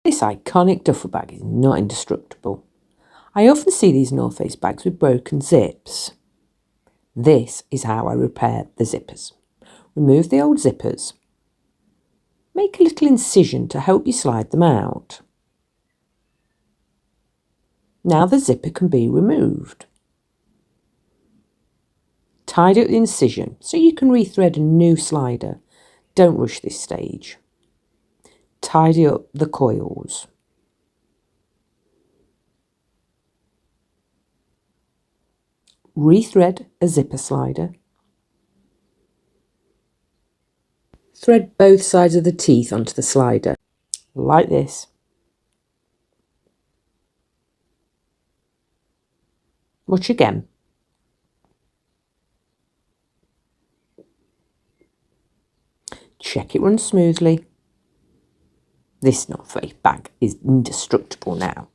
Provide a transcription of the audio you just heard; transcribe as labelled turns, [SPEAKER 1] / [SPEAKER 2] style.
[SPEAKER 1] This iconic duffel bag is not indestructible. I often see these North Face bags with broken zips. This is how I repair the zippers. Remove the old zippers. Make a little incision to help you slide them out. Now the zipper can be removed. Tidy up the incision so you can rethread a new slider. Don't rush this stage. Tidy up the coils. Rethread a zipper slider. Thread both sides of the teeth onto the slider, like this. Watch again. Check it runs smoothly. This North Face bag is indestructible now.